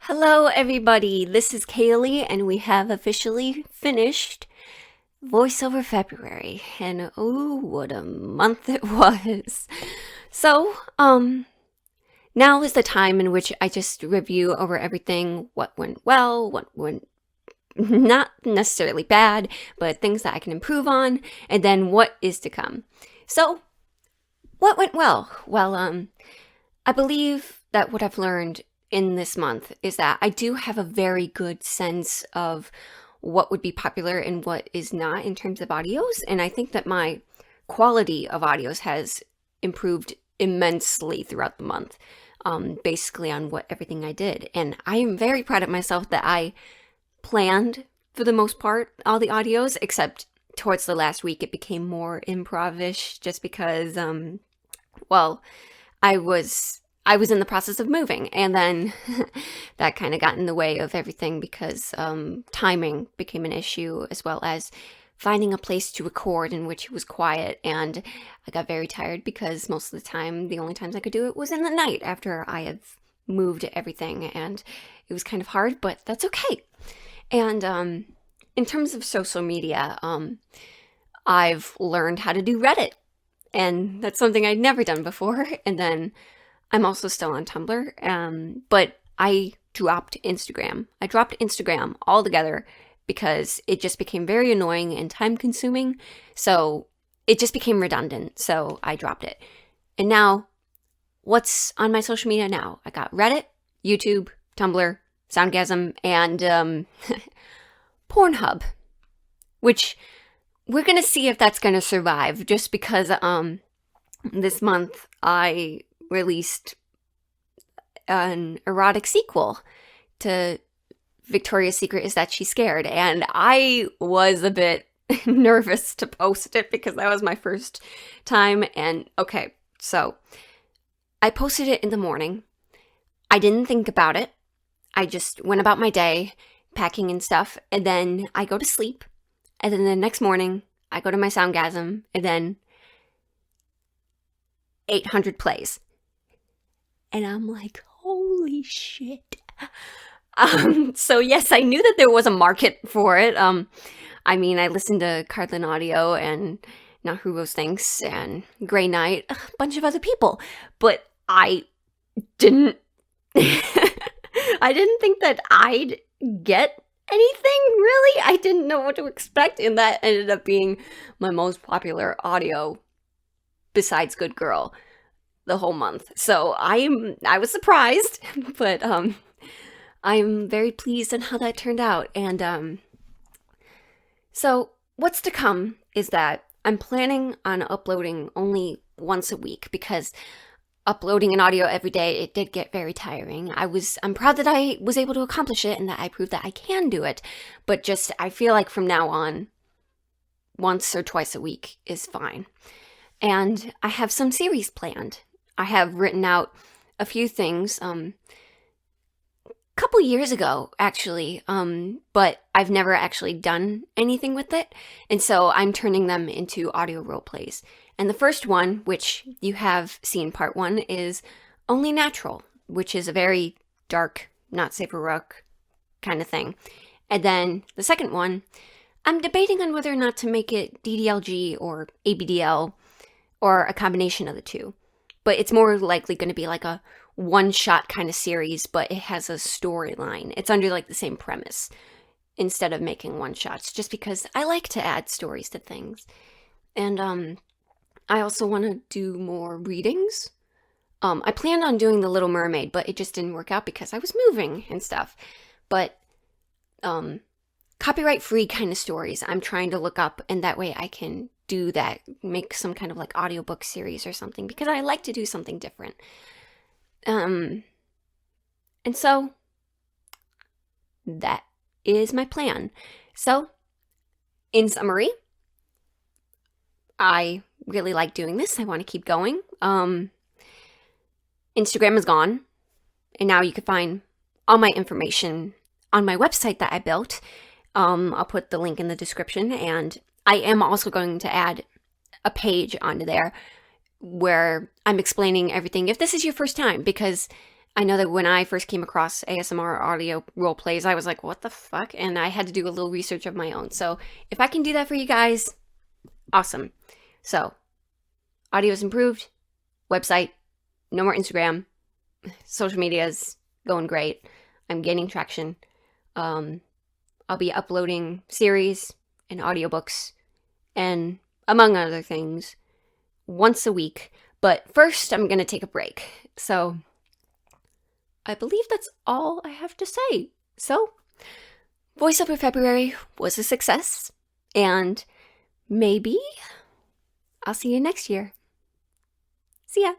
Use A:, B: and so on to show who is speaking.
A: Hello, everybody. This is Kaylee, and we have officially finished voiceover February. And oh, what a month it was. So, now is the time in which I just review over everything, what went well, what went not necessarily bad, but things that I can improve on, and then what is to come. So, what went well? Well, I believe that what I've learned in this month is that I do have a very good sense of what would be popular and what is not in terms of audios. And I think that my quality of audios has improved immensely throughout the month, basically on what everything I did. And I am very proud of myself that I planned, for the most part, all the audios, except towards the last week it became more improv-ish just because, I was in the process of moving, and then that kind of got in the way of everything because timing became an issue, as well as finding a place to record in which it was quiet. And I got very tired because most of the time, the only times I could do it was in the night after I had moved everything, and it was kind of hard, but that's okay. And in terms of social media, I've learned how to do Reddit, and that's something I'd never done before. And then I'm also still on Tumblr, but I dropped Instagram. I dropped Instagram altogether because it just became very annoying and time consuming. So it just became redundant. So I dropped it. And now, what's on my social media now? I got Reddit, YouTube, Tumblr, Soundgasm, and Pornhub, which we're going to see if that's going to survive, just because this month I released an erotic sequel to Victoria's Secret Is That She's Scared, and I was a bit nervous to post it because that was my first time. And okay, so I posted it in the morning. I didn't think about it. I just went about my day packing and stuff, and then I go to sleep, and then the next morning I go to my Soundgasm, and then 800 plays. And I'm like, holy shit. So yes, I knew that there was a market for it. I mean, I listened to Cardlin Audio and Not Who Rose Thinks and Grey Knight, a bunch of other people, but I didn't, I didn't think that I'd get anything, really. I didn't know what to expect, and that ended up being my most popular audio besides Good Girl the whole month. So I was surprised, but I'm very pleased on how that turned out. And so what's to come is that I'm planning on uploading only once a week, because uploading an audio every day, it did get very tiring. I'm proud that I was able to accomplish it and that I proved that I can do it, but just I feel like from now on, once or twice a week is fine. And I have some series planned. I have written out a few things a couple years ago, actually, but I've never actually done anything with it. And so I'm turning them into audio role plays. And the first one, which you have seen part one, is Only Natural, which is a very dark, not safe for work kind of thing. And then the second one, I'm debating on whether or not to make it DDLG or ABDL or a combination of the two. But it's more likely going to be like a one-shot kind of series, but it has a storyline. It's under like the same premise instead of making one-shots, just because I like to add stories to things. And I also want to do more readings. I planned on doing The Little Mermaid, but it just didn't work out because I was moving and stuff. But copyright-free kind of stories I'm trying to look up, and that way I can do that, make some kind of like audiobook series or something, because I like to do something different. And so that is my plan. So in summary, I really like doing this. I want to keep going. Instagram is gone, and now you can find all my information on my website that I built. I'll put the link in the description, and I am also going to add a page onto there where I'm explaining everything if this is your first time, because I know that when I first came across ASMR audio role plays, I was like, what the fuck? And I had to do a little research of my own. So if I can do that for you guys, awesome. So audio is improved, website, no more Instagram, social media is going great. I'm gaining traction. I'll be uploading series and audiobooks and among other things once a week. But first, I'm going to take a break. So I believe that's all I have to say. So, VoiceOver February was a success, and maybe I'll see you next year. See ya!